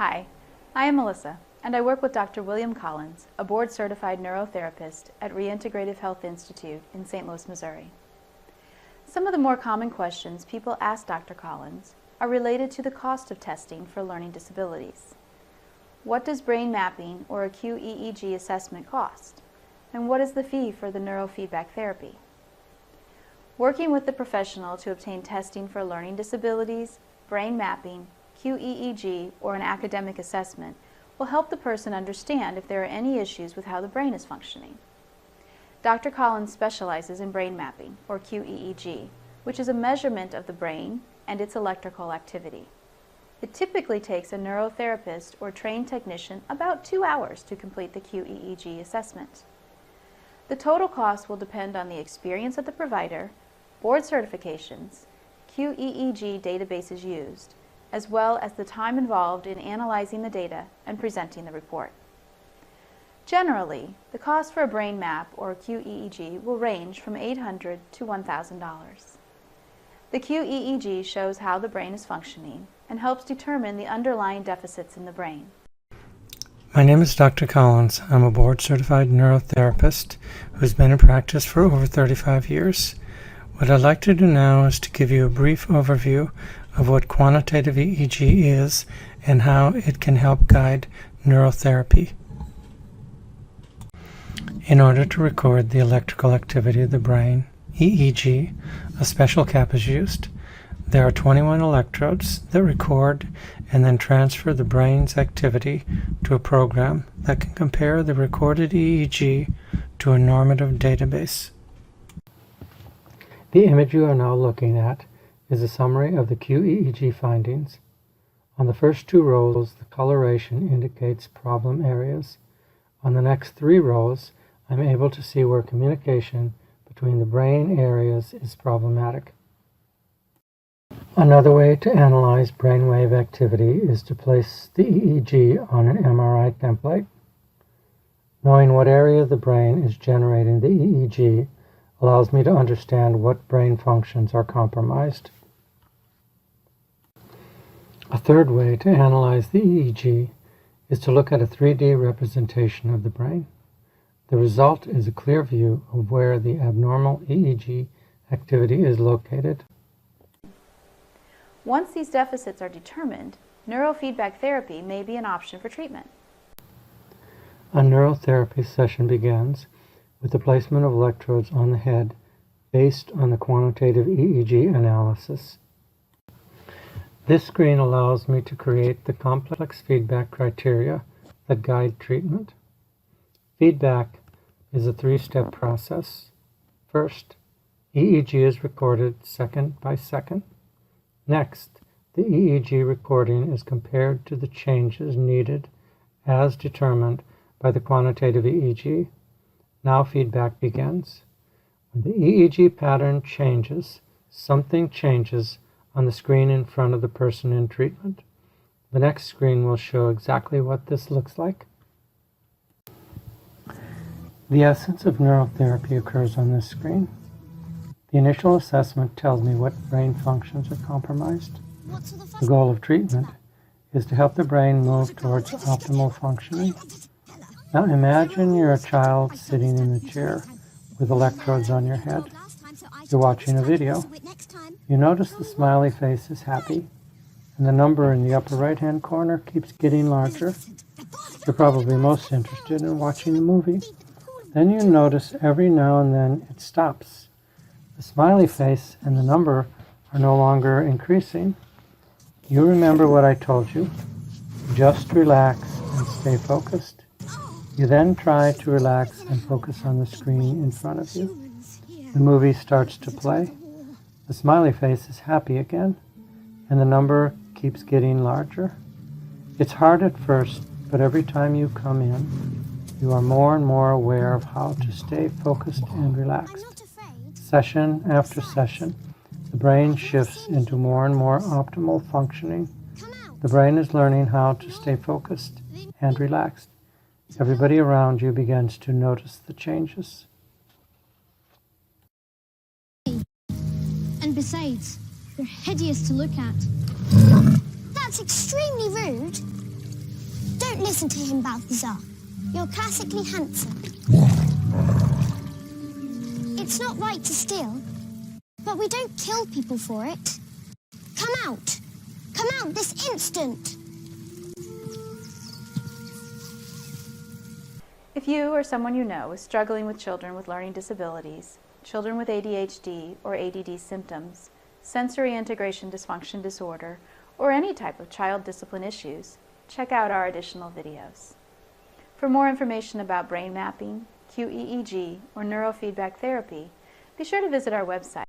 Hi, I am Melissa, and I work with Dr. William Collins, a board-certified neurotherapist at Reintegrative Health Institute in St. Louis, Missouri. Some of the more common questions people ask Dr. Collins are related to the cost of testing for learning disabilities. What does brain mapping or a QEEG assessment cost? And what is the fee for the neurofeedback therapy? Working with the professional to obtain testing for learning disabilities, brain mapping, QEEG, or an academic assessment will help the person understand if there are any issues with how the brain is functioning. Dr. Collins specializes in brain mapping, or QEEG, which is a measurement of the brain and its electrical activity. It typically takes a neurotherapist or trained technician about 2 hours to complete the QEEG assessment. The total cost will depend on the experience of the provider, board certifications, QEEG databases used, as well as the time involved in analyzing the data and presenting the report. Generally, the cost for a brain map or QEEG will range from $800 to $1,000. The QEEG shows how the brain is functioning and helps determine the underlying deficits in the brain. My name is Dr. Collins. I'm a board-certified neurotherapist who's been in practice for over 35 years. What I'd like to do now is to give you a brief overview of what quantitative EEG is and how it can help guide neurotherapy. In order to record the electrical activity of the brain, EEG, a special cap is used. There are 21 electrodes that record and then transfer the brain's activity to a program that can compare the recorded EEG to a normative database. The image you are now looking at is a summary of the QEEG findings. On the first 2 rows, the coloration indicates problem areas. On the next 3 rows, I'm able to see where communication between the brain areas is problematic. Another way to analyze brainwave activity is to place the EEG on an MRI template. Knowing what area of the brain is generating the EEG allows me to understand what brain functions are compromised. A third way to analyze the EEG is to look at a 3D representation of the brain. The result is a clear view of where the abnormal EEG activity is located. Once these deficits are determined, neurofeedback therapy may be an option for treatment. A neurotherapy session begins with the placement of electrodes on the head based on the quantitative EEG analysis. This screen allows me to create the complex feedback criteria that guide treatment. Feedback is a 3-step process. First, EEG is recorded second by second. Next, the EEG recording is compared to the changes needed as determined by the quantitative EEG. Now feedback begins. When the EEG pattern changes, something changes on the screen in front of the person in treatment. The next screen will show exactly what this looks like. The essence of neurotherapy occurs on this screen. The initial assessment tells me what brain functions are compromised. The goal of treatment is to help the brain move towards optimal functioning. Now imagine you're a child sitting in the chair with electrodes on your head. You're watching a video. You notice the smiley face is happy, and the number in the upper right-hand corner keeps getting larger. You're probably most interested in watching the movie. Then you notice every now and then it stops. The smiley face and the number are no longer increasing. You remember what I told you. Just relax and stay focused. You then try to relax and focus on the screen in front of you. The movie starts to play. The smiley face is happy again, and the number keeps getting larger. It's hard at first, but every time you come in, you are more and more aware of how to stay focused and relaxed. Session after session, the brain shifts into more and more optimal functioning. The brain is learning how to stay focused and relaxed. Everybody around you begins to notice the changes. And besides, you're hideous to look at. That's extremely rude. Don't listen to him, Balthazar. You're classically handsome. It's not right to steal, but we don't kill people for it. Come out! Come out this instant! If you or someone you know is struggling with children with learning disabilities, children with ADHD or ADD symptoms, sensory integration dysfunction disorder, or any type of child discipline issues, check out our additional videos. For more information about brain mapping, QEEG, or neurofeedback therapy, be sure to visit our website.